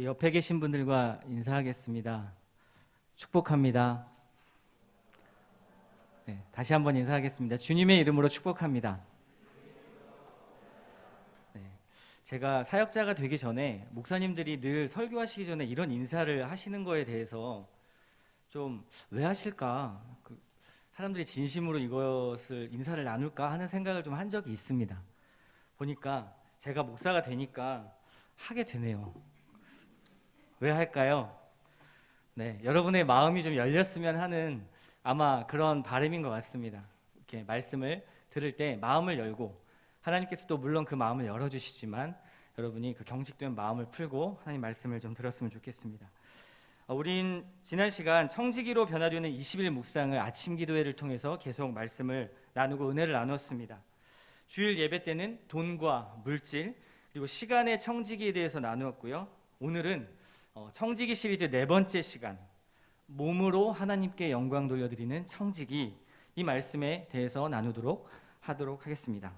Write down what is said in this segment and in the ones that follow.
옆에 계신 분들과 인사하겠습니다. 축복합니다. 네, 다시 한번 인사하겠습니다. 주님의 이름으로 축복합니다. 네, 제가 사역자가 되기 전에 목사님들이 늘 설교하시기 전에 이런 인사를 하시는 거에 대해서 좀 왜 하실까? 사람들이 진심으로 이것을 인사를 나눌까 하는 생각을 좀 한 적이 있습니다. 보니까 제가 목사가 되니까 하게 되네요. 왜 할까요? 네, 여러분의 마음이 좀 열렸으면 하는 아마 그런 바람인 것 같습니다. 이렇게 말씀을 들을 때 마음을 열고, 하나님께서도 물론 그 마음을 열어주시지만 여러분이 그 경직된 마음을 풀고 하나님 말씀을 좀 들었으면 좋겠습니다. 우린 지난 시간 청지기로 변화되는 20일 묵상을 아침 기도회를 통해서 계속 말씀을 나누고 은혜를 나눴습니다. 주일 예배 때는 돈과 물질 그리고 시간의 청지기에 대해서 나누었고요. 오늘은 청지기 시리즈 네 번째 시간, 몸으로 하나님께 영광 돌려드리는 청지기, 이 말씀에 대해서 나누도록 하겠습니다.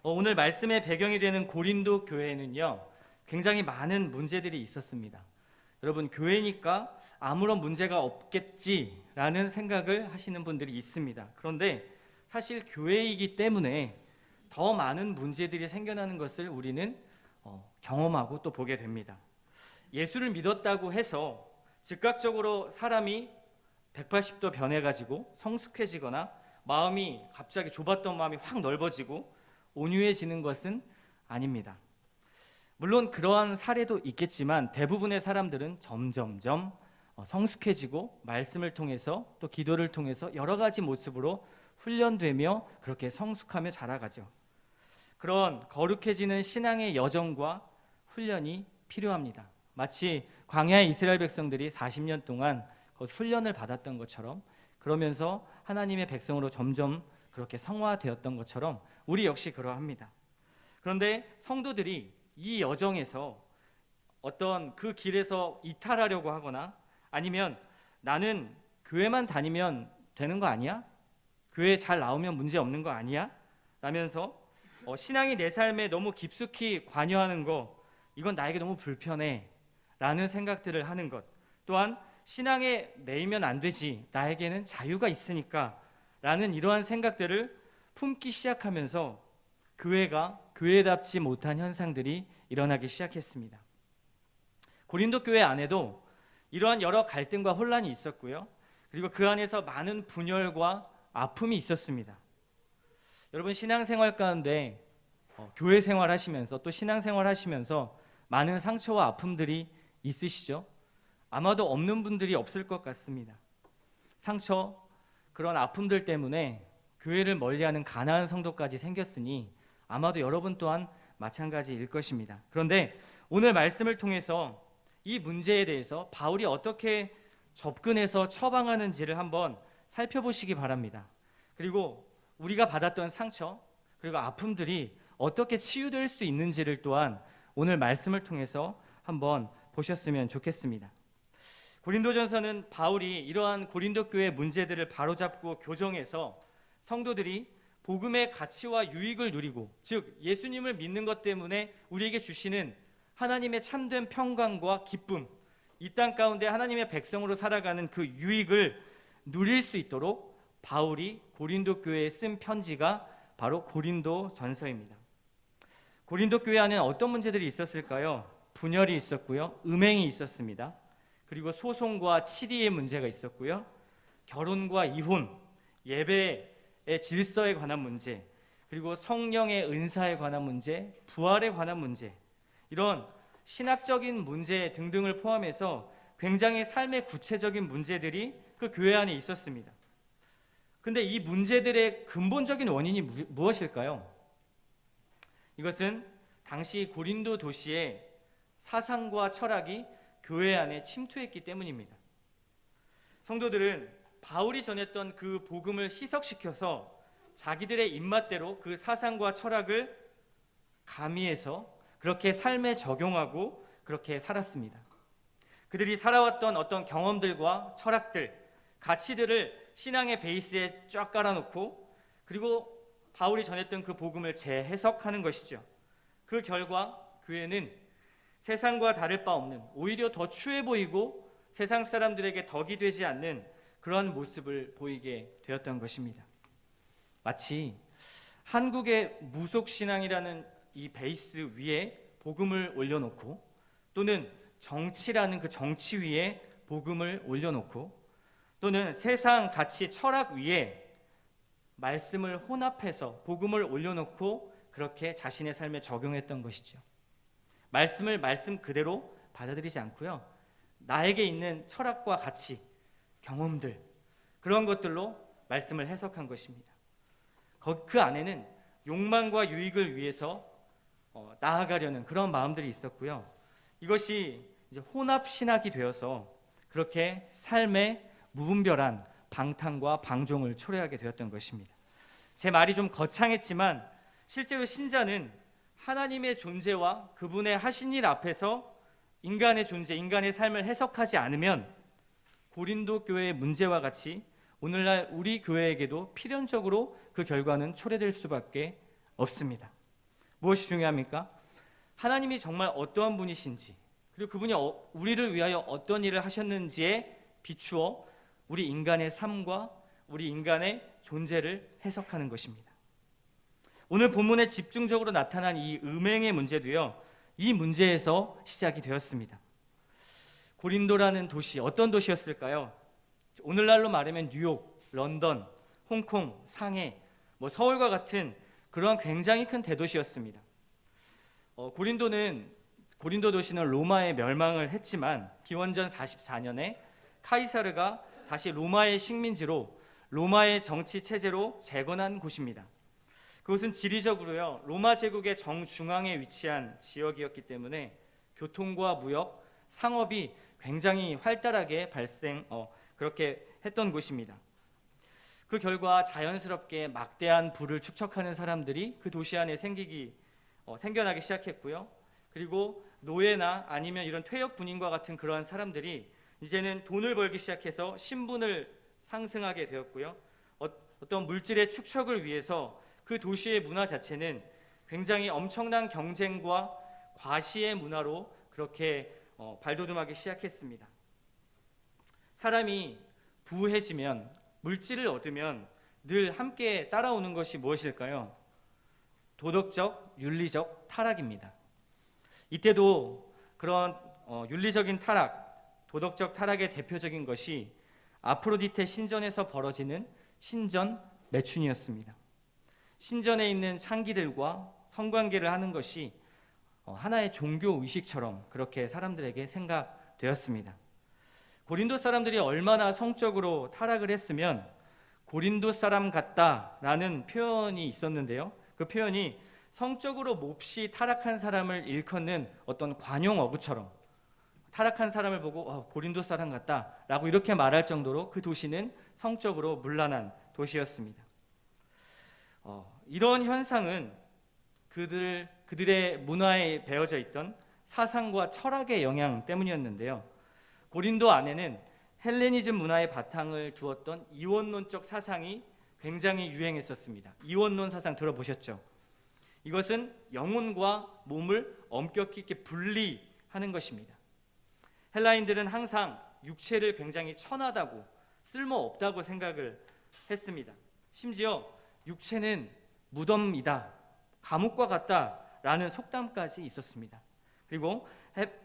오늘 말씀의 배경이 되는 고린도 교회에는요, 굉장히 많은 문제들이 있었습니다. 여러분, 교회니까 아무런 문제가 없겠지라는 생각을 하시는 분들이 있습니다. 그런데 사실 교회이기 때문에 더 많은 문제들이 생겨나는 것을 우리는 경험하고 또 보게 됩니다. 예수를 믿었다고 해서 즉각적으로 사람이 180도 변해가지고 성숙해지거나 마음이 갑자기 좁았던 마음이 확 넓어지고 온유해지는 것은 아닙니다. 물론 그러한 사례도 있겠지만 대부분의 사람들은 점점점 성숙해지고 말씀을 통해서 또 기도를 통해서 여러 가지 모습으로 훈련되며 그렇게 성숙하며 자라가죠. 그런 거룩해지는 신앙의 여정과 훈련이 필요합니다. 마치 광야의 이스라엘 백성들이 40년 동안 훈련을 받았던 것처럼, 그러면서 하나님의 백성으로 점점 그렇게 성화되었던 것처럼 우리 역시 그러합니다. 그런데 성도들이 이 여정에서 어떤 그 길에서 이탈하려고 하거나, 아니면 나는 교회만 다니면 되는 거 아니야? 교회 잘 나오면 문제 없는 거 아니야? 라면서 신앙이 내 삶에 너무 깊숙이 관여하는 거, 이건 나에게 너무 불편해 라는 생각들을 하는 것, 또한 신앙에 매이면 안 되지, 나에게는 자유가 있으니까 라는 이러한 생각들을 품기 시작하면서 교회가 교회답지 못한 현상들이 일어나기 시작했습니다. 고린도 교회 안에도 이러한 여러 갈등과 혼란이 있었고요. 그리고 그 안에서 많은 분열과 아픔이 있었습니다. 여러분, 신앙생활 가운데 교회 생활하시면서 또 신앙생활 하시면서 많은 상처와 아픔들이 있으시죠? 아마도 없는 분들이 없을 것 같습니다. 상처, 그런 아픔들 때문에 교회를 멀리하는 가난한 성도까지 생겼으니 아마도 여러분 또한 마찬가지일 것입니다. 그런데 오늘 말씀을 통해서 이 문제에 대해서 바울이 어떻게 접근해서 처방하는지를 한번 살펴보시기 바랍니다. 그리고 우리가 받았던 상처 그리고 아픔들이 어떻게 치유될 수 있는지를 또한 오늘 말씀을 통해서 한번 보셨으면 좋겠습니다. 고린도전서는 바울이 이러한 고린도 교회 문제들을 바로잡고 교정해서 성도들이 복음의 가치와 유익을 누리고, 즉 예수님을 믿는 것 때문에 우리에게 주시는 하나님의 참된 평강과 기쁨, 이 땅 가운데 하나님의 백성으로 살아가는 그 유익을 누릴 수 있도록 바울이 고린도 교회에 쓴 편지가 바로 고린도전서입니다. 고린도 교회 안에는 어떤 문제들이 있었을까요? 분열이 있었고요, 음행이 있었습니다. 그리고 소송과 치리의 문제가 있었고요, 결혼과 이혼, 예배의 질서에 관한 문제, 그리고 성령의 은사에 관한 문제, 부활에 관한 문제, 이런 신학적인 문제 등등을 포함해서 굉장히 삶의 구체적인 문제들이 그 교회 안에 있었습니다. 근데 이 문제들의 근본적인 원인이 무엇일까요? 이것은 당시 고린도 도시의 사상과 철학이 교회 안에 침투했기 때문입니다. 성도들은 바울이 전했던 그 복음을 희석시켜서 자기들의 입맛대로 그 사상과 철학을 가미해서 그렇게 삶에 적용하고 그렇게 살았습니다. 그들이 살아왔던 어떤 경험들과 철학들, 가치들을 신앙의 베이스에 쫙 깔아놓고, 그리고 바울이 전했던 그 복음을 재해석하는 것이죠. 그 결과 교회는 세상과 다를 바 없는, 오히려 더 추해 보이고 세상 사람들에게 덕이 되지 않는 그런 모습을 보이게 되었던 것입니다. 마치 한국의 무속신앙이라는 이 베이스 위에 복음을 올려놓고, 또는 정치라는 그 정치 위에 복음을 올려놓고, 또는 세상 가치 철학 위에 말씀을 혼합해서 복음을 올려놓고 그렇게 자신의 삶에 적용했던 것이죠. 말씀을 말씀 그대로 받아들이지 않고요, 나에게 있는 철학과 가치, 경험들, 그런 것들로 말씀을 해석한 것입니다. 그 안에는 욕망과 유익을 위해서 나아가려는 그런 마음들이 있었고요. 이것이 이제 혼합 신학이 되어서 그렇게 삶의 무분별한 방탕과 방종을 초래하게 되었던 것입니다. 제 말이 좀 거창했지만 실제로 신자는 하나님의 존재와 그분의 하신 일 앞에서 인간의 존재, 인간의 삶을 해석하지 않으면 고린도 교회의 문제와 같이 오늘날 우리 교회에게도 필연적으로 그 결과는 초래될 수밖에 없습니다. 무엇이 중요합니까? 하나님이 정말 어떠한 분이신지, 그리고 그분이 우리를 위하여 어떤 일을 하셨는지에 비추어 우리 인간의 삶과 우리 인간의 존재를 해석하는 것입니다. 오늘 본문에 집중적으로 나타난 이 음행의 문제도요, 이 문제에서 시작이 되었습니다. 고린도라는 도시, 어떤 도시였을까요? 오늘날로 말하면 뉴욕, 런던, 홍콩, 상해, 서울과 같은 그러한 굉장히 큰 대도시였습니다. 고린도 도시는 로마의 멸망을 했지만 기원전 44년에 카이사르가 다시 로마의 식민지로, 로마의 정치 체제로 재건한 곳입니다. 그곳은 지리적으로요, 로마 제국의 정중앙에 위치한 지역이었기 때문에 교통과 무역, 상업이 굉장히 활달하게 그렇게 했던 곳입니다. 그 결과 자연스럽게 막대한 부를 축적하는 사람들이 그 도시 안에 생겨나기 시작했고요. 그리고 노예나 아니면 이런 퇴역 군인과 같은 그러한 사람들이 이제는 돈을 벌기 시작해서 신분을 상승하게 되었고요. 어떤 물질의 축적을 위해서 그 도시의 문화 자체는 굉장히 엄청난 경쟁과 과시의 문화로 그렇게 발돋움하기 시작했습니다. 사람이 부해지면, 물질을 얻으면 늘 함께 따라오는 것이 무엇일까요? 도덕적, 윤리적 타락입니다. 이때도 그런 윤리적인 타락, 도덕적 타락의 대표적인 것이 아프로디테 신전에서 벌어지는 신전 매춘이었습니다. 신전에 있는 창기들과 성관계를 하는 것이 하나의 종교 의식처럼 그렇게 사람들에게 생각되었습니다. 고린도 사람들이 얼마나 성적으로 타락을 했으면 고린도 사람 같다라는 표현이 있었는데요. 그 표현이 성적으로 몹시 타락한 사람을 일컫는 어떤 관용 어구처럼, 타락한 사람을 보고 고린도 사람 같다라고 이렇게 말할 정도로 그 도시는 성적으로 문란한 도시였습니다. 이런 현상은 그들의 문화에 배어져 있던 사상과 철학의 영향 때문이었는데요. 고린도 안에는 헬레니즘 문화의 바탕을 두었던 이원론적 사상이 굉장히 유행했었습니다. 이원론 사상 들어보셨죠? 이것은 영혼과 몸을 엄격히 이렇게 분리하는 것입니다. 헬라인들은 항상 육체를 굉장히 천하다고, 쓸모없다고 생각을 했습니다. 심지어 육체는 무덤이다, 감옥과 같다라는 속담까지 있었습니다. 그리고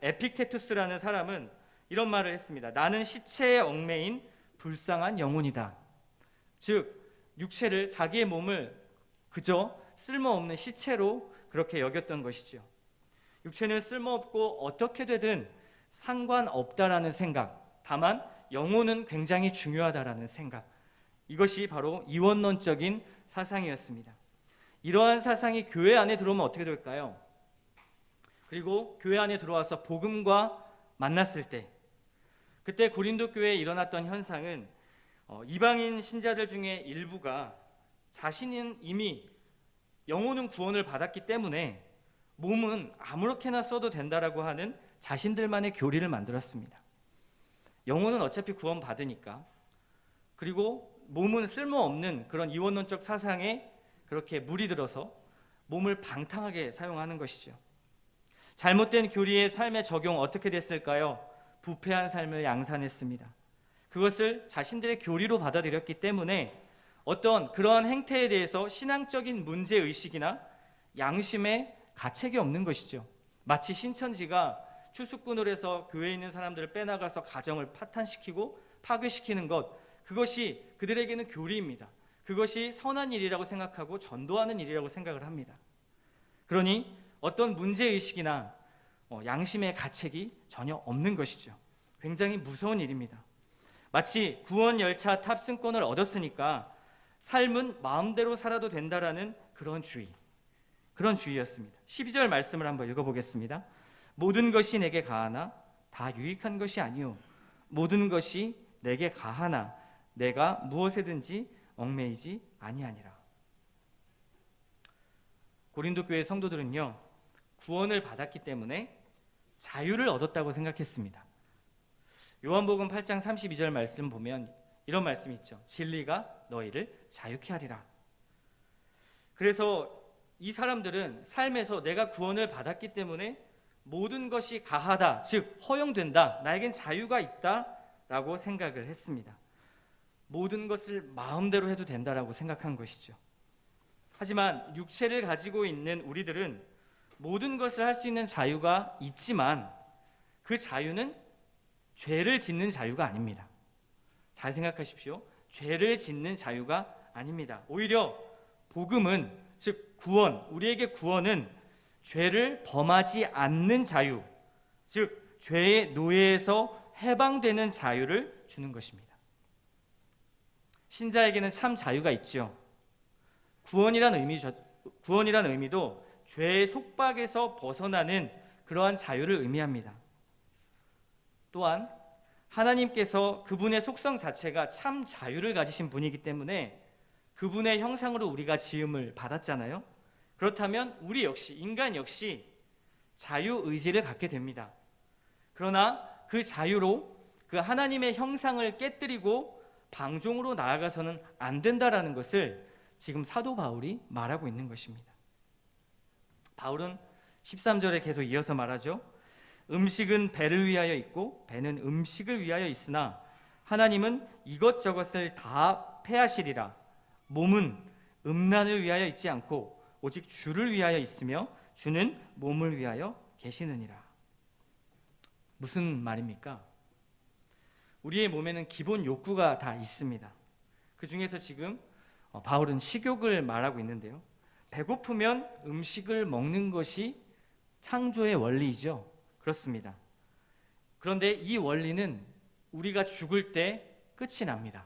에픽테투스라는 사람은 이런 말을 했습니다. 나는 시체에 얽매인 불쌍한 영혼이다. 즉 육체를, 자기의 몸을 그저 쓸모없는 시체로 그렇게 여겼던 것이죠. 육체는 쓸모없고 어떻게 되든 상관없다라는 생각, 다만 영혼은 굉장히 중요하다라는 생각, 이것이 바로 이원론적인 사상이었습니다. 이러한 사상이 교회 안에 들어오면 어떻게 될까요? 그리고 교회 안에 들어와서 복음과 만났을 때, 그때 고린도 교회에 일어났던 현상은 이방인 신자들 중에 일부가 자신은 이미 영혼은 구원을 받았기 때문에 몸은 아무렇게나 써도 된다라고 하는 자신들만의 교리를 만들었습니다. 영혼은 어차피 구원받으니까, 그리고 몸은 쓸모없는 그런 이원론적 사상에 그렇게 물이 들어서 몸을 방탕하게 사용하는 것이죠. 잘못된 교리의 삶의 적용 어떻게 됐을까요? 부패한 삶을 양산했습니다. 그것을 자신들의 교리로 받아들였기 때문에 어떤 그러한 행태에 대해서 신앙적인 문제의식이나 양심의 가책이 없는 것이죠. 마치 신천지가 추수꾼을 해서 교회에 있는 사람들을 빼나가서 가정을 파탄시키고 파괴시키는 것, 그것이 그들에게는 교리입니다. 그것이 선한 일이라고 생각하고 전도하는 일이라고 생각을 합니다. 그러니 어떤 문제의식이나 양심의 가책이 전혀 없는 것이죠. 굉장히 무서운 일입니다. 마치 구원 열차 탑승권을 얻었으니까 삶은 마음대로 살아도 된다라는 그런 주의였습니다. 12절 말씀을 한번 읽어보겠습니다. 모든 것이 내게 가하나 다 유익한 것이 아니요 모든 것이 내게 가하나 내가 무엇에든지 얽매이지 아니하니라. 고린도 교회 성도들은요, 구원을 받았기 때문에 자유를 얻었다고 생각했습니다. 요한복음 8장 32절 말씀 보면 이런 말씀이 있죠. 진리가 너희를 자유케 하리라. 그래서 이 사람들은 삶에서 내가 구원을 받았기 때문에 모든 것이 가하다, 즉 허용된다, 나에겐 자유가 있다 라고 생각을 했습니다. 모든 것을 마음대로 해도 된다라고 생각한 것이죠. 하지만 육체를 가지고 있는 우리들은 모든 것을 할 수 있는 자유가 있지만 그 자유는 죄를 짓는 자유가 아닙니다. 잘 생각하십시오. 죄를 짓는 자유가 아닙니다. 오히려 복음은, 즉 구원, 우리에게 구원은 죄를 범하지 않는 자유, 즉 죄의 노예에서 해방되는 자유를 주는 것입니다. 신자에게는 참 자유가 있죠. 구원이란 의미도 죄의 속박에서 벗어나는 그러한 자유를 의미합니다. 또한 하나님께서 그분의 속성 자체가 참 자유를 가지신 분이기 때문에 그분의 형상으로 우리가 지음을 받았잖아요. 그렇다면 우리 역시, 인간 역시 자유의지를 갖게 됩니다. 그러나 그 자유로 그 하나님의 형상을 깨뜨리고 방종으로 나아가서는 안 된다라는 것을 지금 사도 바울이 말하고 있는 것입니다. 바울은 13절에 계속 이어서 말하죠. 음식은 배를 위하여 있고 배는 음식을 위하여 있으나 하나님은 이것저것을 다 패하시리라. 몸은 음란을 위하여 있지 않고 오직 주를 위하여 있으며 주는 몸을 위하여 계시느니라. 무슨 말입니까? 우리의 몸에는 기본 욕구가 다 있습니다. 그 중에서 지금 바울은 식욕을 말하고 있는데요. 배고프면 음식을 먹는 것이 창조의 원리이죠. 그렇습니다. 그런데 이 원리는 우리가 죽을 때 끝이 납니다.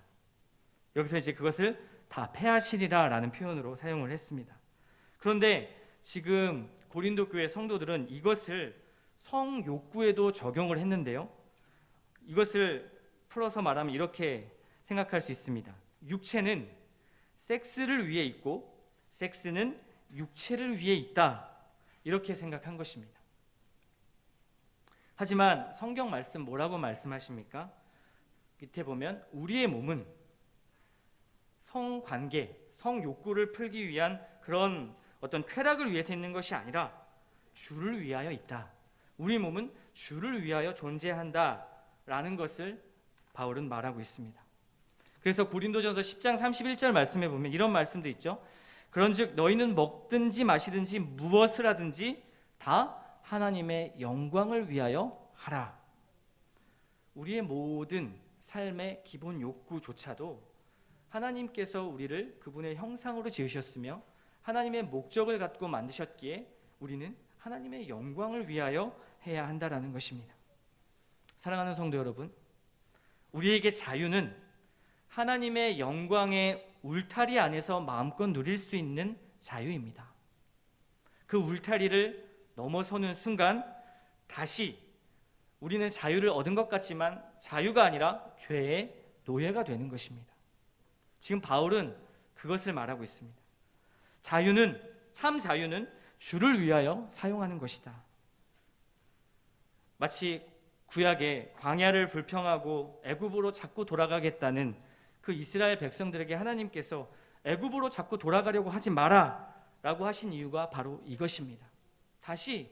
여기서 이제 그것을 다 패하시리라 라는 표현으로 사용을 했습니다. 그런데 지금 고린도 교회 성도들은 이것을 성욕구에도 적용을 했는데요. 이것을 풀어서 말하면 이렇게 생각할 수 있습니다. 육체는 섹스를 위해 있고 섹스는 육체를 위해 있다, 이렇게 생각한 것입니다. 하지만 성경 말씀 뭐라고 말씀하십니까? 밑에 보면 우리의 몸은 성관계, 성욕구를 풀기 위한 그런 어떤 쾌락을 위해서 있는 것이 아니라 주를 위하여 있다. 우리 몸은 주를 위하여 존재한다 라는 것을 바울은 말하고 있습니다. 그래서 고린도전서 10장 31절 말씀에 보면 이런 말씀도 있죠. 그런즉 너희는 먹든지 마시든지 무엇을 하든지 다 하나님의 영광을 위하여 하라. 우리의 모든 삶의 기본 욕구조차도 하나님께서 우리를 그분의 형상으로 지으셨으며 하나님의 목적을 갖고 만드셨기에 우리는 하나님의 영광을 위하여 해야 한다라는 것입니다. 사랑하는 성도 여러분, 우리에게 자유는 하나님의 영광의 울타리 안에서 마음껏 누릴 수 있는 자유입니다. 그 울타리를 넘어서는 순간 다시 우리는 자유를 얻은 것 같지만 자유가 아니라 죄의 노예가 되는 것입니다. 지금 바울은 그것을 말하고 있습니다. 참 자유는 주를 위하여 사용하는 것이다. 마치 구약에 광야를 불평하고 애굽으로 자꾸 돌아가겠다는 그 이스라엘 백성들에게 하나님께서 애굽으로 자꾸 돌아가려고 하지 마라 라고 하신 이유가 바로 이것입니다. 다시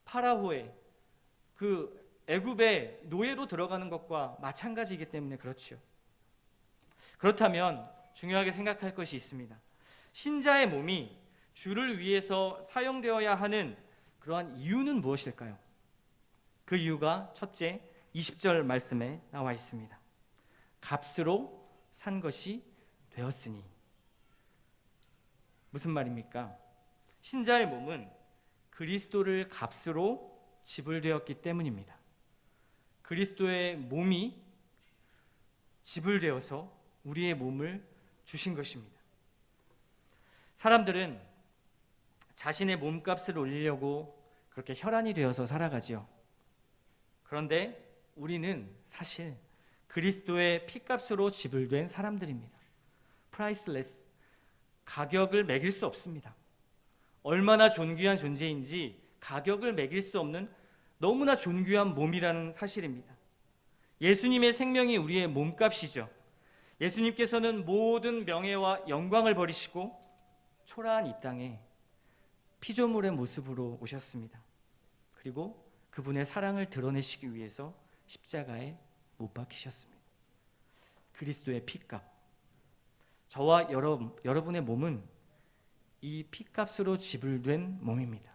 파라오의 그 애굽의 노예로 들어가는 것과 마찬가지이기 때문에 그렇죠. 그렇다면 중요하게 생각할 것이 있습니다. 신자의 몸이 주를 위해서 사용되어야 하는 그러한 이유는 무엇일까요? 그 이유가 첫째 20절 말씀에 나와 있습니다. 값으로 산 것이 되었으니. 무슨 말입니까? 신자의 몸은 그리스도를 값으로 지불되었기 때문입니다. 그리스도의 몸이 지불되어서 우리의 몸을 주신 것입니다. 사람들은 자신의 몸값을 올리려고 그렇게 혈안이 되어서 살아가지요. 그런데 우리는 사실 그리스도의 피값으로 지불된 사람들입니다. 프라이슬레스, 가격을 매길 수 없습니다. 얼마나 존귀한 존재인지 가격을 매길 수 없는 너무나 존귀한 몸이라는 사실입니다. 예수님의 생명이 우리의 몸값이죠. 예수님께서는 모든 명예와 영광을 버리시고 초라한 이 땅에 피조물의 모습으로 오셨습니다. 그리고 그분의 사랑을 드러내시기 위해서 십자가에 못 박히셨습니다. 그리스도의 피값. 저와 여러분의 몸은 이 피값으로 지불된 몸입니다.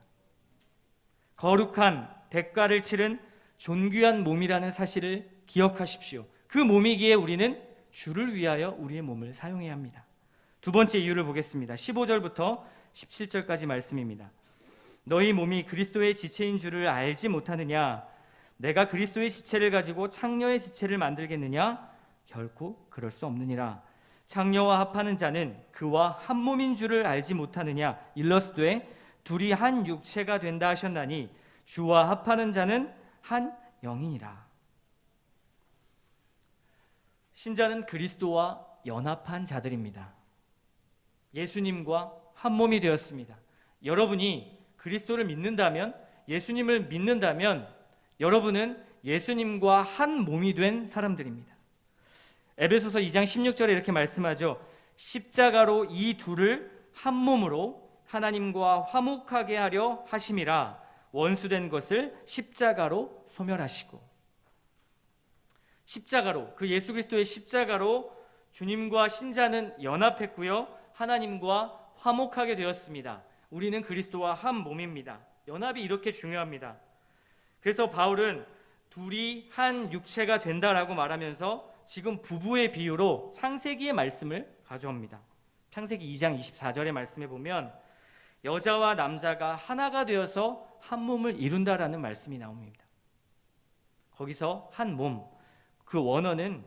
거룩한 대가를 치른 존귀한 몸이라는 사실을 기억하십시오. 그 몸이기에 우리는 주를 위하여 우리의 몸을 사용해야 합니다. 두 번째 이유를 보겠습니다. 15절부터 17절까지 말씀입니다. 너희 몸이 그리스도의 지체인 줄을 알지 못하느냐? 내가 그리스도의 지체를 가지고 창녀의 지체를 만들겠느냐? 결코 그럴 수 없느니라. 창녀와 합하는 자는 그와 한 몸인 줄을 알지 못하느냐? 일러스되 둘이 한 육체가 된다 하셨나니 주와 합하는 자는 한 영이니라. 신자는 그리스도와 연합한 자들입니다. 예수님과 한 몸이 되었습니다. 여러분이 그리스도를 믿는다면, 예수님을 믿는다면 여러분은 예수님과 한 몸이 된 사람들입니다. 에베소서 2장 16절에 이렇게 말씀하죠. 십자가로 이 둘을 한 몸으로 하나님과 화목하게 하려 하심이라. 원수된 것을 십자가로 소멸하시고. 십자가로, 그 예수 그리스도의 십자가로 주님과 신자는 연합했고요, 하나님과 화목하게 되었습니다. 우리는 그리스도와 한 몸입니다. 연합이 이렇게 중요합니다. 그래서 바울은 둘이 한 육체가 된다라고 말하면서 지금 부부의 비유로 창세기의 말씀을 가져옵니다. 창세기 2장 24절의 말씀에 보면 여자와 남자가 하나가 되어서 한 몸을 이룬다라는 말씀이 나옵니다. 거기서 한 몸, 그 원어는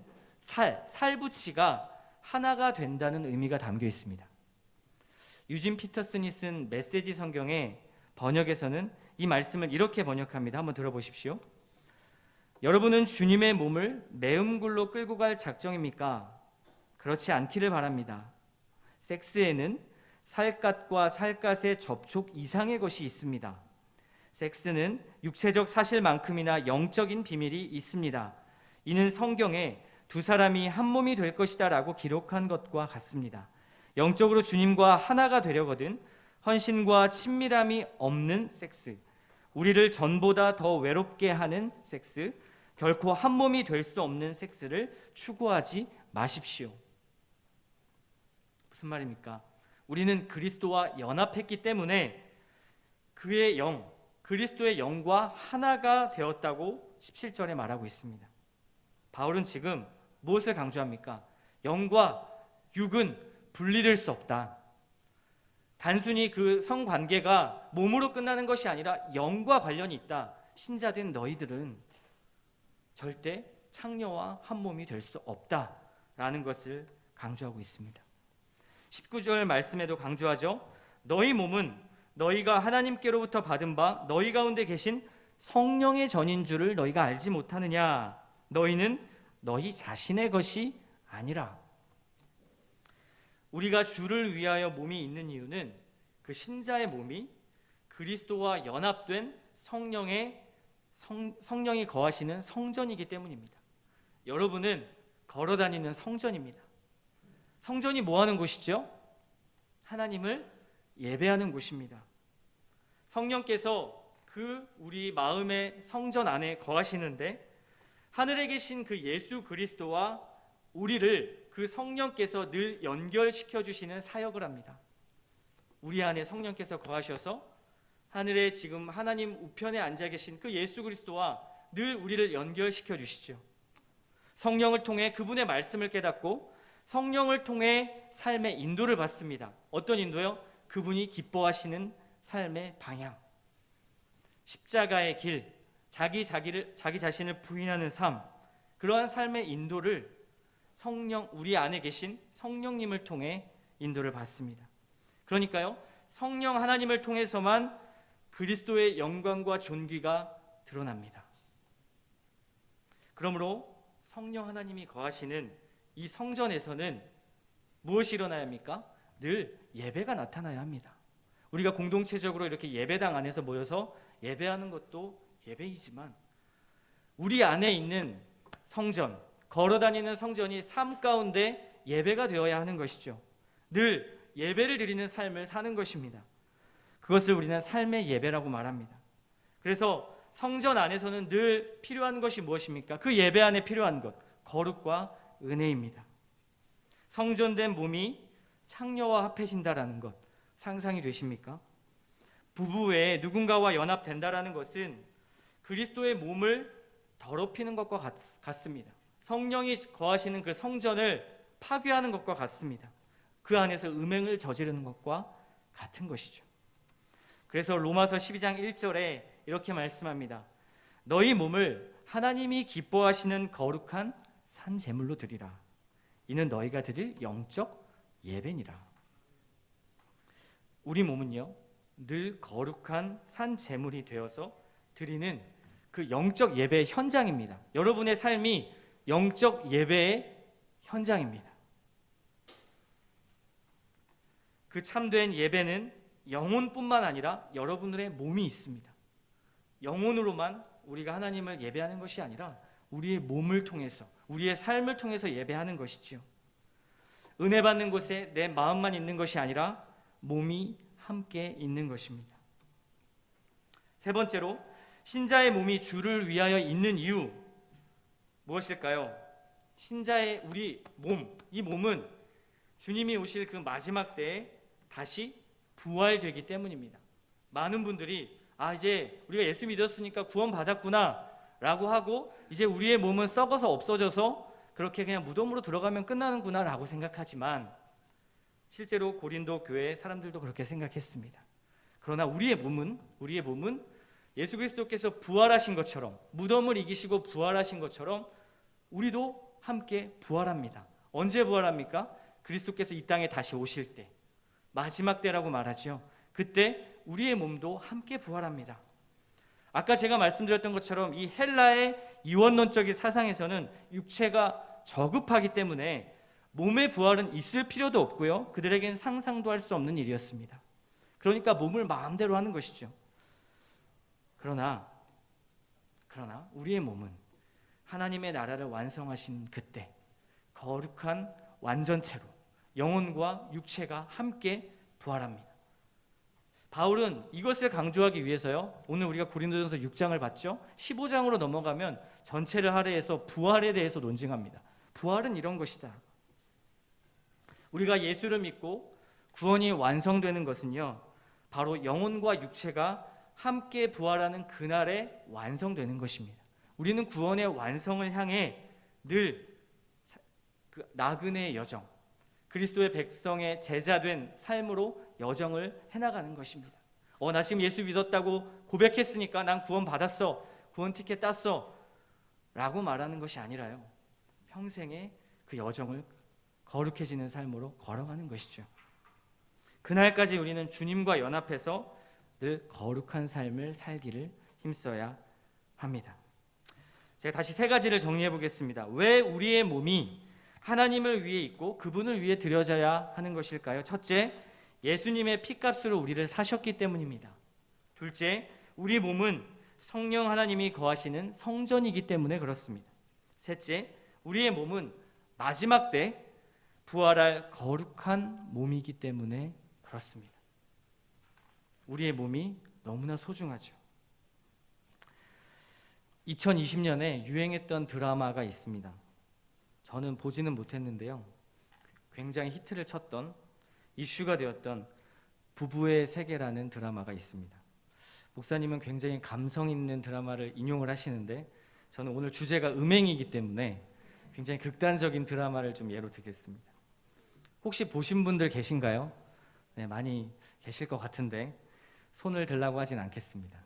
살부치가 하나가 된다는 의미가 담겨 있습니다. 유진 피터슨이 쓴 메시지 성경의 번역에서는 이 말씀을 이렇게 번역합니다. 한번 들어보십시오. 여러분은 주님의 몸을 매음굴로 끌고 갈 작정입니까? 그렇지 않기를 바랍니다. 섹스에는 살갗과 살갗의 접촉 이상의 것이 있습니다. 섹스는 육체적 사실만큼이나 영적인 비밀이 있습니다. 이는 성경에 두 사람이 한 몸이 될 것이다 라고 기록한 것과 같습니다. 영적으로 주님과 하나가 되려거든 헌신과 친밀함이 없는 섹스, 우리를 전보다 더 외롭게 하는 섹스, 결코 한 몸이 될 수 없는 섹스를 추구하지 마십시오. 무슨 말입니까? 우리는 그리스도와 연합했기 때문에 그의 영, 그리스도의 영과 하나가 되었다고 17절에 말하고 있습니다. 바울은 지금 무엇을 강조합니까? 영과 육은 분리될 수 없다. 단순히 그 성관계가 몸으로 끝나는 것이 아니라 영과 관련이 있다. 신자된 너희들은 절대 창녀와 한 몸이 될 수 없다라는 것을 강조하고 있습니다. 19절 말씀에도 강조하죠. 너희 몸은 너희가 하나님께로부터 받은 바 너희 가운데 계신 성령의 전인 줄을 너희가 알지 못하느냐? 너희는 너희 자신의 것이 아니라. 우리가 주를 위하여 몸이 있는 이유는 그 신자의 몸이 그리스도와 연합된 성령이 거하시는 성전이기 때문입니다. 여러분은 걸어다니는 성전입니다. 성전이 뭐 하는 곳이죠? 하나님을 예배하는 곳입니다. 성령께서 그 우리 마음의 성전 안에 거하시는데 하늘에 계신 그 예수 그리스도와 우리를 그 성령께서 늘 연결시켜 주시는 사역을 합니다. 우리 안에 성령께서 거하셔서 하늘에 지금 하나님 우편에 앉아 계신 그 예수 그리스도와 늘 우리를 연결시켜 주시죠. 성령을 통해 그분의 말씀을 깨닫고 성령을 통해 삶의 인도를 받습니다. 어떤 인도요? 그분이 기뻐하시는 삶의 방향, 십자가의 길, 자기 자신을 부인하는 삶, 그러한 삶의 인도를 우리 안에 계신 성령님을 통해 인도를 받습니다. 그러니까요, 성령 하나님을 통해서만 그리스도의 영광과 존귀가 드러납니다. 그러므로 성령 하나님이 거하시는 이 성전에서는 무엇이 일어나야 합니까? 늘 예배가 나타나야 합니다. 우리가 공동체적으로 이렇게 예배당 안에서 모여서 예배하는 것도 예배이지만 우리 안에 있는 성전, 걸어다니는 성전이 삶 가운데 예배가 되어야 하는 것이죠. 늘 예배를 드리는 삶을 사는 것입니다. 그것을 우리는 삶의 예배라고 말합니다. 그래서 성전 안에서는 늘 필요한 것이 무엇입니까? 그 예배 안에 필요한 것, 거룩과 은혜입니다. 성전된 몸이 창녀와 합해진다라는 것 상상이 되십니까? 부부 외에 누군가와 연합된다라는 것은 그리스도의 몸을 더럽히는 것과 같습니다. 성령이 거하시는 그 성전을 파괴하는 것과 같습니다. 그 안에서 음행을 저지르는 것과 같은 것이죠. 그래서 로마서 12장 1절에 이렇게 말씀합니다. 너희 몸을 하나님이 기뻐하시는 거룩한 산 제물로 드리라. 이는 너희가 드릴 영적 예배니라. 우리 몸은요, 늘 거룩한 산 제물이 되어서 드리는 그 영적 예배의 현장입니다. 여러분의 삶이 영적 예배의 현장입니다. 그 참된 예배는 영혼뿐만 아니라 여러분들의 몸이 있습니다. 영혼으로만 우리가 하나님을 예배하는 것이 아니라 우리의 몸을 통해서, 우리의 삶을 통해서 예배하는 것이지요. 은혜 받는 곳에 내 마음만 있는 것이 아니라 몸이 함께 있는 것입니다. 세 번째로, 신자의 몸이 주를 위하여 있는 이유 무엇일까요? 신자의 우리 몸, 이 몸은 주님이 오실 그 마지막 때에 다시 부활되기 때문입니다. 많은 분들이 이제 우리가 예수 믿었으니까 구원 받았구나 라고 하고 이제 우리의 몸은 썩어서 없어져서 그렇게 그냥 무덤으로 들어가면 끝나는구나 라고 생각하지만 실제로 고린도 교회 사람들도 그렇게 생각했습니다. 그러나 우리의 몸은 예수 그리스도께서 부활하신 것처럼, 무덤을 이기시고 부활하신 것처럼 우리도 함께 부활합니다. 언제 부활합니까? 그리스도께서 이 땅에 다시 오실 때, 마지막 때라고 말하죠. 그때 우리의 몸도 함께 부활합니다. 아까 제가 말씀드렸던 것처럼 이 헬라의 이원론적인 사상에서는 육체가 저급하기 때문에 몸의 부활은 있을 필요도 없고요, 그들에겐 상상도 할 수 없는 일이었습니다. 그러니까 몸을 마음대로 하는 것이죠. 그러나 우리의 몸은 하나님의 나라를 완성하신 그때 거룩한 완전체로 영혼과 육체가 함께 부활합니다. 바울은 이것을 강조하기 위해서요, 오늘 우리가 고린도전서 6장을 봤죠. 15장으로 넘어가면 전체를 할애해서 부활에 대해서 논증합니다. 부활은 이런 것이다. 우리가 예수를 믿고 구원이 완성되는 것은요, 바로 영혼과 육체가 함께 부활하는 그날에 완성되는 것입니다. 우리는 구원의 완성을 향해 늘 그 나그네의 여정, 그리스도의 백성의 제자된 삶으로 여정을 해나가는 것입니다. 나 지금 예수 믿었다고 고백했으니까 난 구원 받았어, 구원 티켓 땄어 라고 말하는 것이 아니라요, 평생의 그 여정을 거룩해지는 삶으로 걸어가는 것이죠. 그날까지 우리는 주님과 연합해서 늘 거룩한 삶을 살기를 힘써야 합니다. 제가 다시 세 가지를 정리해 보겠습니다. 왜 우리의 몸이 하나님을 위해 있고 그분을 위해 드려져야 하는 것일까요? 첫째, 예수님의 피값으로 우리를 사셨기 때문입니다. 둘째, 우리 몸은 성령 하나님이 거하시는 성전이기 때문에 그렇습니다. 셋째, 우리의 몸은 마지막 때 부활할 거룩한 몸이기 때문에 그렇습니다. 우리의 몸이 너무나 소중하죠. 2020년에 유행했던 드라마가 있습니다. 저는 보지는 못했는데요. 굉장히 히트를 쳤던, 이슈가 되었던 부부의 세계라는 드라마가 있습니다. 목사님은 굉장히 감성 있는 드라마를 인용을 하시는데 저는 오늘 주제가 음행이기 때문에 굉장히 극단적인 드라마를 좀 예로 들겠습니다. 혹시 보신 분들 계신가요? 네, 많이 계실 것 같은데 손을 들라고 하진 않겠습니다.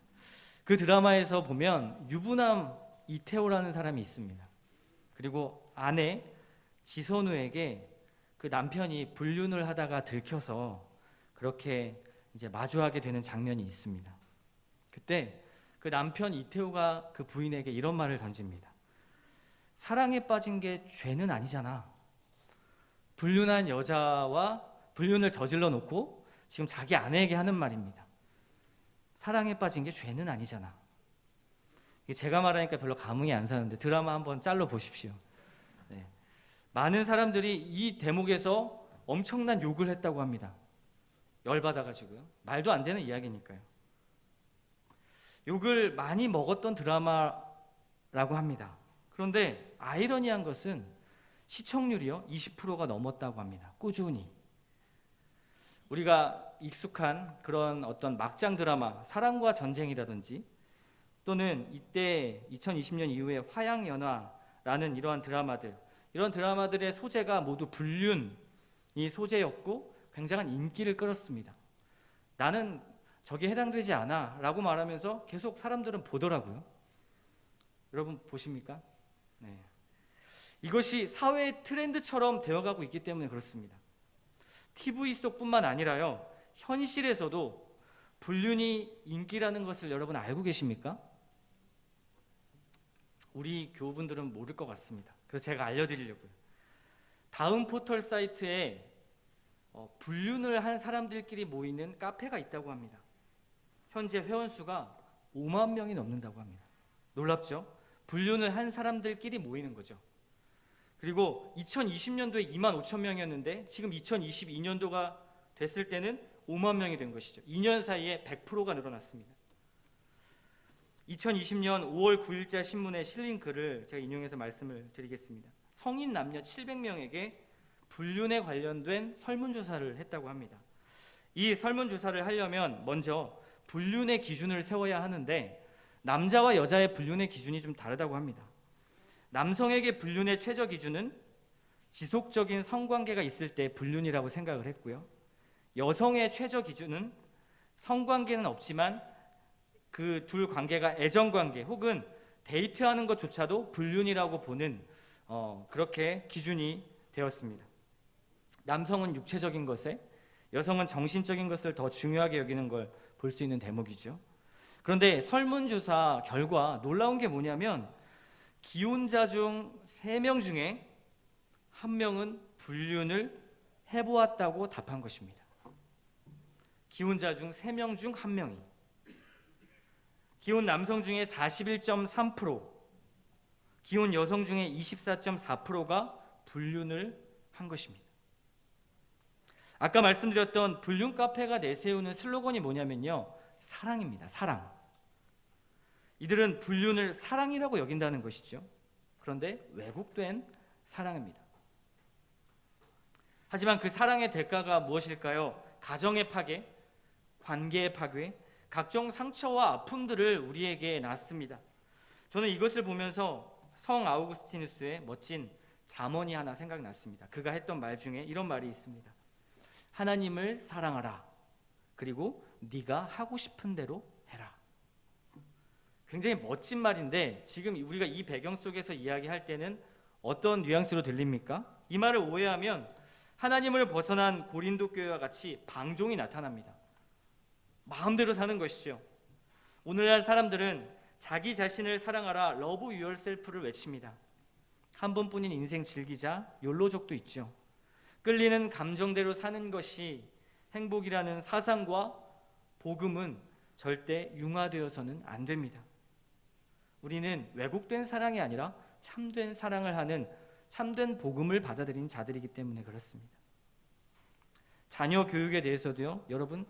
그 드라마에서 보면 유부남 이태호라는 사람이 있습니다. 그리고 아내 지선우에게 그 남편이 불륜을 하다가 들켜서 그렇게 이제 마주하게 되는 장면이 있습니다. 그때 그 남편 이태호가 그 부인에게 이런 말을 던집니다. 사랑에 빠진 게 죄는 아니잖아. 불륜한 여자와 불륜을 저질러 놓고 지금 자기 아내에게 하는 말입니다. 사랑에 빠진 게 죄는 아니잖아. 이게 제가 말하니까 별로 감흥이 안 사는데 드라마 한번 짤로 보십시오. 네. 많은 사람들이 이 대목에서 엄청난 욕을 했다고 합니다. 열받아가지고요. 말도 안 되는 이야기니까요. 욕을 많이 먹었던 드라마라고 합니다. 그런데 아이러니한 것은 시청률이요 20%가 넘었다고 합니다. 꾸준히. 우리가 익숙한 그런 어떤 막장 드라마, 사랑과 전쟁이라든지 또는 이때 2020년 이후에 화양연화라는 이러한 드라마들, 이런 드라마들의 소재가 모두 불륜이 소재였고 굉장한 인기를 끌었습니다. 나는 저게 해당되지 않아 라고 말하면서 계속 사람들은 보더라고요. 여러분 보십니까? 네. 이것이 사회의 트렌드처럼 되어가고 있기 때문에 그렇습니다. TV 속뿐만 아니라요, 현실에서도 불륜이 인기라는 것을 여러분 알고 계십니까? 우리 교우분들은 모를 것 같습니다. 그래서 제가 알려드리려고요. 다음 포털 사이트에 불륜을 한 사람들끼리 모이는 카페가 있다고 합니다. 현재 회원수가 5만 명이 넘는다고 합니다. 놀랍죠? 불륜을 한 사람들끼리 모이는 거죠. 그리고 2020년도에 2만 5천 명이었는데 지금 2022년도가 됐을 때는 5만 명이 된 것이죠. 2년 사이에 100%가 늘어났습니다. 2020년 5월 9일자 신문에 실린 글을 제가 인용해서 말씀을 드리겠습니다. 성인 남녀 700명에게 불륜에 관련된 설문조사를 했다고 합니다. 이 설문조사를 하려면 먼저 불륜의 기준을 세워야 하는데 남자와 여자의 불륜의 기준이 좀 다르다고 합니다. 남성에게 불륜의 최저 기준은 지속적인 성관계가 있을 때 불륜이라고 생각을 했고요. 여성의 최저 기준은 성관계는 없지만 그 둘 관계가 애정관계 혹은 데이트하는 것조차도 불륜이라고 보는 그렇게 기준이 되었습니다. 남성은 육체적인 것에, 여성은 정신적인 것을 더 중요하게 여기는 걸 볼 수 있는 대목이죠. 그런데 설문조사 결과 놀라운 게 뭐냐면 기혼자 중 3명 중에 1명은 불륜을 해보았다고 답한 것입니다. 기혼자 중 3명 중 1명이. 기혼 남성 중에 41.3%, 기혼 여성 중에 24.4%가 불륜을 한 것입니다. 아까 말씀드렸던 불륜 카페가 내세우는 슬로건이 뭐냐면요, 사랑입니다. 사랑. 이들은 불륜을 사랑이라고 여긴다는 것이죠. 그런데 왜곡된 사랑입니다. 하지만 그 사랑의 대가가 무엇일까요? 가정의 파괴, 관계의 파괴, 각종 상처와 아픔들을 우리에게 낳습니다. 저는 이것을 보면서 성 아우구스티누스의 멋진 잠언이 하나 생각났습니다. 그가 했던 말 중에 이런 말이 있습니다. 하나님을 사랑하라. 그리고 네가 하고 싶은 대로 해라. 굉장히 멋진 말인데 지금 우리가 이 배경 속에서 이야기할 때는 어떤 뉘앙스로 들립니까? 이 말을 오해하면 하나님을 벗어난 고린도 교회와 같이 방종이 나타납니다. 마음대로 사는 것이죠. 오늘날 사람들은 자기 자신을 사랑하라, 러브 유얼셀프를 외칩니다. 한 번뿐인 인생 즐기자, 욜로족도 있죠. 끌리는 감정대로 사는 것이 행복이라는 사상과 복음은 절대 융화되어서는 안 됩니다. 우리는 왜곡된 사랑이 아니라 참된 사랑을 하는 참된 복음을 받아들인 자들이기 때문에 그렇습니다. 자녀 교육에 대해서도요, 여러분,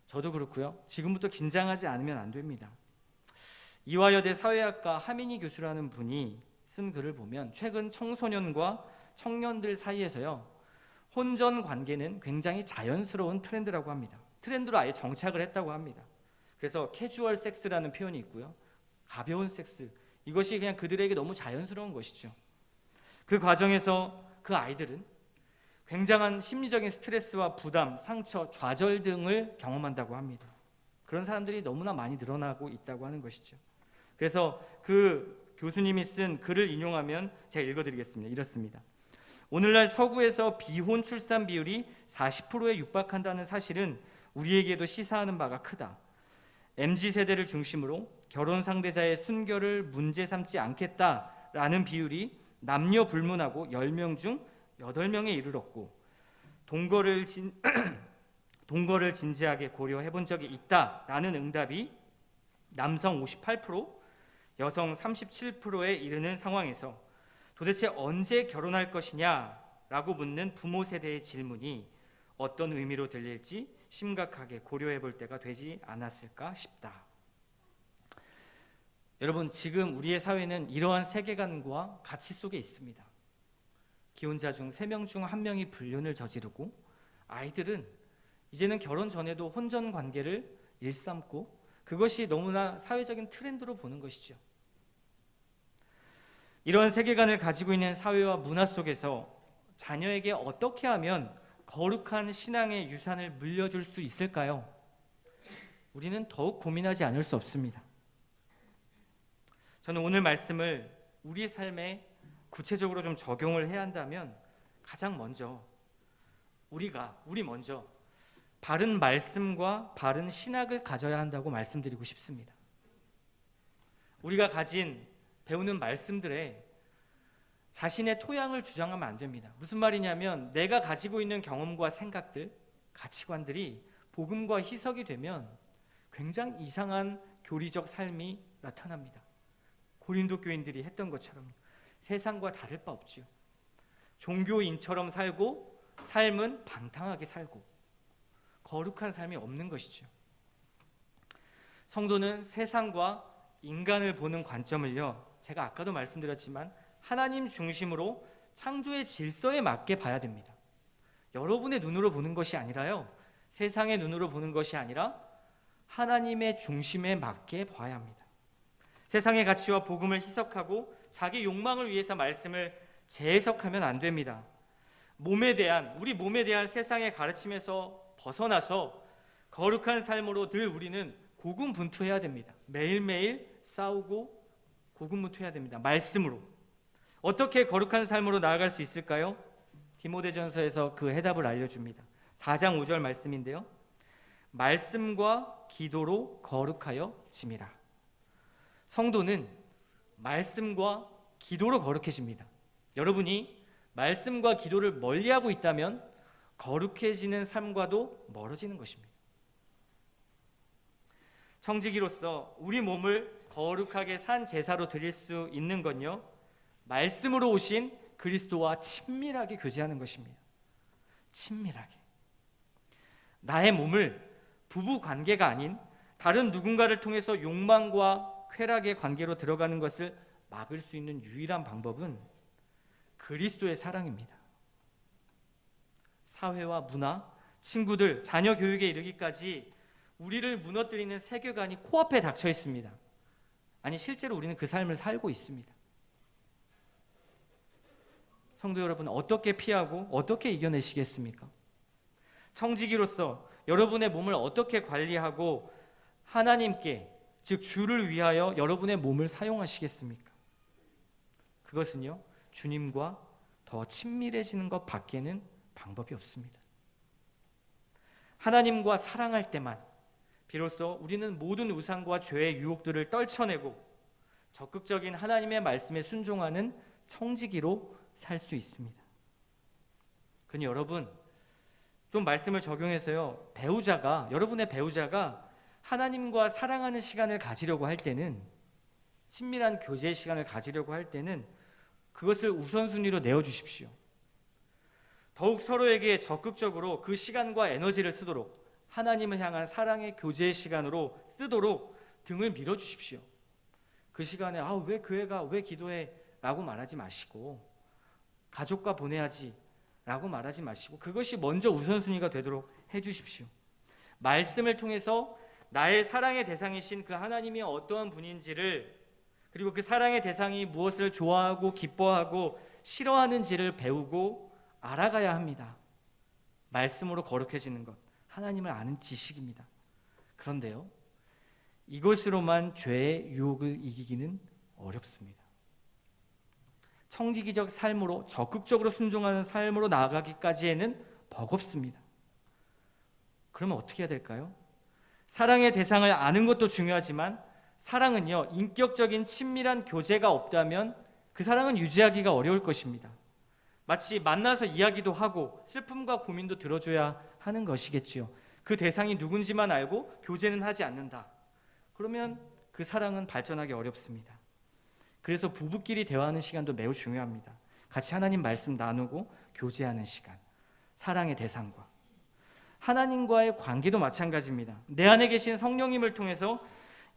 저도 그렇고요, 지금부터 긴장하지 않으면 안 됩니다. 이화여대 사회학과 하민희 교수라는 분이 쓴 글을 보면 최근 청소년과 청년들 사이에서요, 혼전 관계는 굉장히 자연스러운 트렌드라고 합니다. 트렌드로 아예 정착을 했다고 합니다. 그래서 캐주얼 섹스라는 표현이 있고요, 가벼운 섹스, 이것이 그냥 그들에게 너무 자연스러운 것이죠. 그 과정에서 그 아이들은 굉장한 심리적인 스트레스와 부담, 상처, 좌절 등을 경험한다고 합니다. 그런 사람들이 너무나 많이 늘어나고 있다고 하는 것이죠. 그래서 그 교수님이 쓴 글을 인용하면 제가 읽어드리겠습니다. 이렇습니다. 오늘날 서구에서 비혼 출산 비율이 40%에 육박한다는 사실은 우리에게도 시사하는 바가 크다. MZ세대를 중심으로 결혼 상대자의 순결을 문제 삼지 않겠다라는 비율이 남녀 불문하고 10명 중 8명에 이르렀고, 동거를 진지하게 고려해 본 적이 있다라는 응답이 남성 58%, 여성 37%에 이르는 상황에서 도대체 언제 결혼할 것이냐라고 묻는 부모 세대의 질문이 어떤 의미로 들릴지 심각하게 고려해 볼 때가 되지 않았을까 싶다. 여러분, 지금 우리의 사회는 이러한 세계관과 가치 속에 있습니다. 기혼자 중 3명 중 1명이 불륜을 저지르고, 아이들은 이제는 결혼 전에도 혼전 관계를 일삼고, 그것이 너무나 사회적인 트렌드로 보는 것이죠. 이런 세계관을 가지고 있는 사회와 문화 속에서 자녀에게 어떻게 하면 거룩한 신앙의 유산을 물려줄 수 있을까요? 우리는 더욱 고민하지 않을 수 없습니다. 저는 오늘 말씀을 우리 삶에 구체적으로 좀 적용을 해야 한다면 가장 먼저 우리 먼저 바른 말씀과 바른 신학을 가져야 한다고 말씀드리고 싶습니다. 우리가 가진 배우는 말씀들에 자신의 토양을 주장하면 안 됩니다. 무슨 말이냐면 내가 가지고 있는 경험과 생각들, 가치관들이 복음과 희석이 되면 굉장히 이상한 교리적 삶이 나타납니다. 고린도 교인들이 했던 것처럼 세상과 다를 바 없지요. 종교인처럼 살고 삶은 방탕하게 살고 거룩한 삶이 없는 것이죠. 성도는 세상과 인간을 보는 관점을요, 제가 아까도 말씀드렸지만 하나님 중심으로 창조의 질서에 맞게 봐야 됩니다. 여러분의 눈으로 보는 것이 아니라요, 세상의 눈으로 보는 것이 아니라 하나님의 중심에 맞게 봐야 합니다. 세상의 가치와 복음을 희석하고 자기 욕망을 위해서 말씀을 재해석하면 안 됩니다. 우리 몸에 대한 세상의 가르침에서 벗어나서 거룩한 삶으로 늘 우리는 고군분투해야 됩니다. 매일매일 싸우고 고군분투해야 됩니다. 말씀으로. 어떻게 거룩한 삶으로 나아갈 수 있을까요? 디모데전서에서 그 해답을 알려줍니다. 4장 5절 말씀인데요, 말씀과 기도로 거룩하여 짐이라. 성도는 말씀과 기도로 거룩해집니다. 여러분이 말씀과 기도를 멀리하고 있다면 거룩해지는 삶과도 멀어지는 것입니다. 청지기로서 우리 몸을 거룩하게 산 제사로 드릴 수 있는 건요, 말씀으로 오신 그리스도와 친밀하게 교제하는 것입니다. 친밀하게. 나의 몸을 부부 관계가 아닌 다른 누군가를 통해서 욕망과 쾌락의 관계로 들어가는 것을 막을 수 있는 유일한 방법은 그리스도의 사랑입니다. 사회와 문화, 친구들, 자녀 교육에 이르기까지 우리를 무너뜨리는 세계관이 코앞에 닥쳐 있습니다. 아니, 실제로 우리는 그 삶을 살고 있습니다. 성도 여러분, 어떻게 피하고 어떻게 이겨내시겠습니까? 청지기로서 여러분의 몸을 어떻게 관리하고 하나님께, 즉 주를 위하여 여러분의 몸을 사용하시겠습니까? 그것은요, 주님과 더 친밀해지는 것 밖에는 방법이 없습니다. 하나님과 사랑할 때만 비로소 우리는 모든 우상과 죄의 유혹들을 떨쳐내고 적극적인 하나님의 말씀에 순종하는 청지기로 살 수 있습니다. 그러니 여러분, 좀 말씀을 적용해서요, 여러분의 배우자가 하나님과 사랑하는 시간을 가지려고 할 때는, 친밀한 교제의 시간을 가지려고 할 때는 그것을 우선순위로 내어주십시오. 더욱 서로에게 적극적으로 그 시간과 에너지를 쓰도록, 하나님을 향한 사랑의 교제의 시간으로 쓰도록 등을 밀어주십시오. 그 시간에 왜 교회가 왜 기도해? 라고 말하지 마시고 가족과 보내야지 라고 말하지 마시고 그것이 먼저 우선순위가 되도록 해주십시오. 말씀을 통해서 나의 사랑의 대상이신 그 하나님이 어떠한 분인지를, 그리고 그 사랑의 대상이 무엇을 좋아하고 기뻐하고 싫어하는지를 배우고 알아가야 합니다. 말씀으로 거룩해지는 것, 하나님을 아는 지식입니다. 그런데요, 이것으로만 죄의 유혹을 이기기는 어렵습니다. 청지기적 삶으로 적극적으로 순종하는 삶으로 나아가기까지에는 버겁습니다. 그러면 어떻게 해야 될까요? 사랑의 대상을 아는 것도 중요하지만 사랑은요, 인격적인 친밀한 교제가 없다면 그 사랑은 유지하기가 어려울 것입니다. 마치 만나서 이야기도 하고 슬픔과 고민도 들어줘야 하는 것이겠지요. 그 대상이 누군지만 알고 교제는 하지 않는다. 그러면 그 사랑은 발전하기 어렵습니다. 그래서 부부끼리 대화하는 시간도 매우 중요합니다. 같이 하나님 말씀 나누고 교제하는 시간, 사랑의 대상과 하나님과의 관계도 마찬가지입니다. 내 안에 계신 성령님을 통해서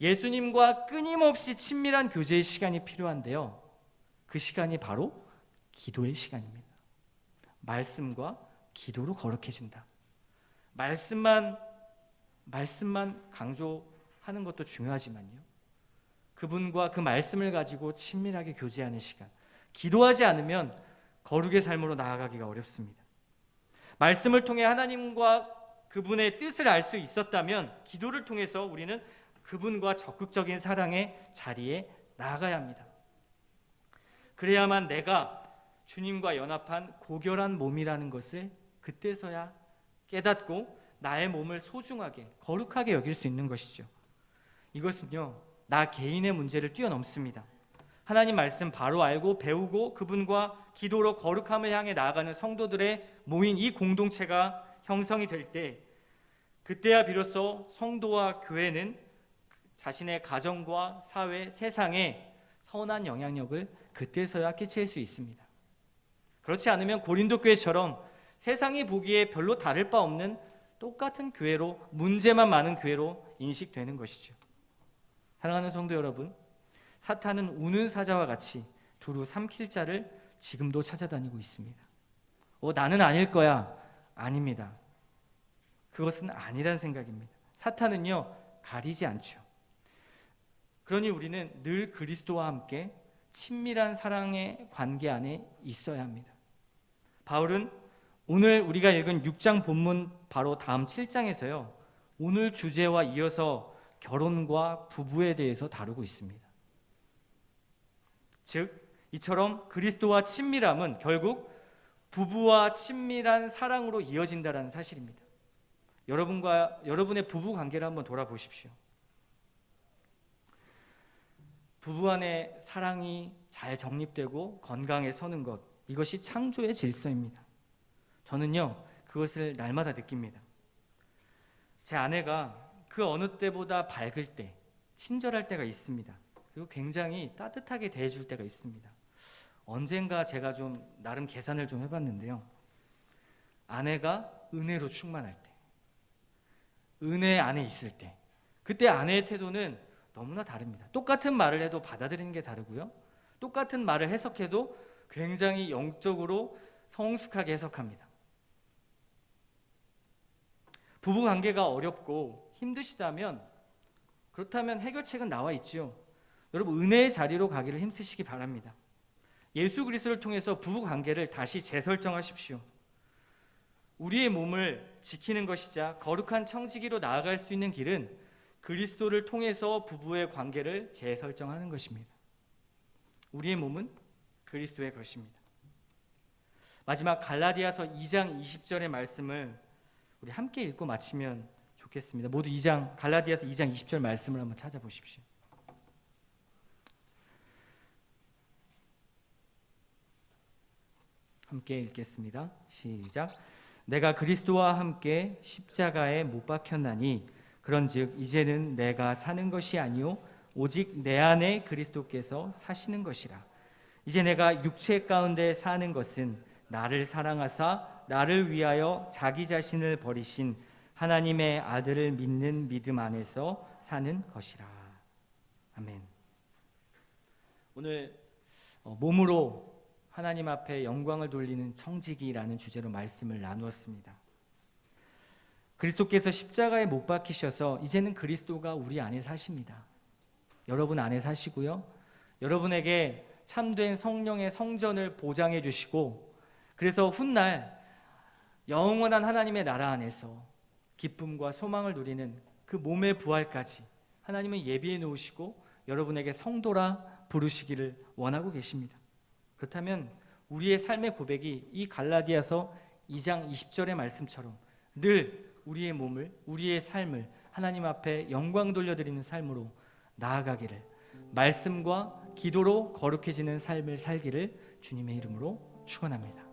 예수님과 끊임없이 친밀한 교제의 시간이 필요한데요, 그 시간이 바로 기도의 시간입니다. 말씀과 기도로 거룩해진다. 말씀만 강조하는 것도 중요하지만요, 그분과 그 말씀을 가지고 친밀하게 교제하는 시간, 기도하지 않으면 거룩의 삶으로 나아가기가 어렵습니다. 말씀을 통해 하나님과 그분의 뜻을 알 수 있었다면 기도를 통해서 우리는 그분과 적극적인 사랑의 자리에 나아가야 합니다. 그래야만 내가 주님과 연합한 고결한 몸이라는 것을 그때서야 깨닫고 나의 몸을 소중하게 거룩하게 여길 수 있는 것이죠. 이것은요, 나 개인의 문제를 뛰어넘습니다. 하나님 말씀 바로 알고 배우고 그분과 기도로 거룩함을 향해 나아가는 성도들의 모인 이 공동체가 형성이 될 때, 그때야 비로소 성도와 교회는 자신의 가정과 사회, 세상에 선한 영향력을 그때서야 끼칠 수 있습니다. 그렇지 않으면 고린도 교회처럼 세상이 보기에 별로 다를 바 없는 똑같은 교회로, 문제만 많은 교회로 인식되는 것이죠. 사랑하는 성도 여러분, 사탄은 우는 사자와 같이 두루 삼킬 자를 지금도 찾아다니고 있습니다. 나는 아닐 거야. 아닙니다. 그것은 아니란 생각입니다. 사탄은요, 가리지 않죠. 그러니 우리는 늘 그리스도와 함께 친밀한 사랑의 관계 안에 있어야 합니다. 바울은 오늘 우리가 읽은 6장 본문 바로 다음 7장에서요, 오늘 주제와 이어서 결혼과 부부에 대해서 다루고 있습니다. 즉, 이처럼 그리스도와 친밀함은 결국 부부와 친밀한 사랑으로 이어진다는 사실입니다. 여러분의 부부 관계를 한번 돌아보십시오. 부부 안에 사랑이 잘 정립되고 건강에 서는 것, 이것이 창조의 질서입니다. 저는요, 그것을 날마다 느낍니다. 제 아내가 그 어느 때보다 밝을 때, 친절할 때가 있습니다. 그리고 굉장히 따뜻하게 대해줄 때가 있습니다. 언젠가 제가 좀 나름 계산을 좀 해봤는데요, 아내가 은혜로 충만할 때, 은혜 안에 있을 때, 그때 아내의 태도는 너무나 다릅니다. 똑같은 말을 해도 받아들이는 게 다르고요, 똑같은 말을 해석해도 굉장히 영적으로 성숙하게 해석합니다. 부부 관계가 어렵고 힘드시다면, 그렇다면 해결책은 나와 있죠. 여러분, 은혜의 자리로 가기를 힘쓰시기 바랍니다. 예수 그리스도를 통해서 부부 관계를 다시 재설정하십시오. 우리의 몸을 지키는 것이자 거룩한 청지기로 나아갈 수 있는 길은 그리스도를 통해서 부부의 관계를 재설정하는 것입니다. 우리의 몸은 그리스도의 것입니다. 마지막 갈라디아서 2장 20절의 말씀을 우리 함께 읽고 마치면 좋겠습니다. 모두 갈라디아서 2장 20절 말씀을 한번 찾아보십시오. 함께 읽겠습니다. 시작. 내가 그리스도와 함께 십자가에 못 박혔나니 그런즉 이제는 내가 사는 것이 아니요 오직 내 안에 그리스도께서 사시는 것이라. 이제 내가 육체 가운데 사는 것은 나를 사랑하사 나를 위하여 자기 자신을 버리신 하나님의 아들을 믿는 믿음 안에서 사는 것이라. 아멘. 오늘 몸으로 하나님 앞에 영광을 돌리는 청지기라는 주제로 말씀을 나누었습니다. 그리스도께서 십자가에 못 박히셔서 이제는 그리스도가 우리 안에 사십니다. 여러분 안에 사시고요. 여러분에게 참된 성령의 성전을 보장해 주시고, 그래서 훗날 영원한 하나님의 나라 안에서 기쁨과 소망을 누리는 그 몸의 부활까지 하나님은 예비해 놓으시고 여러분에게 성도라 부르시기를 원하고 계십니다. 그렇다면 우리의 삶의 고백이 이 갈라디아서 2장 20절의 말씀처럼 늘 우리의 몸을, 우리의 삶을 하나님 앞에 영광 돌려드리는 삶으로 나아가기를, 말씀과 기도로 거룩해지는 삶을 살기를 주님의 이름으로 축원합니다.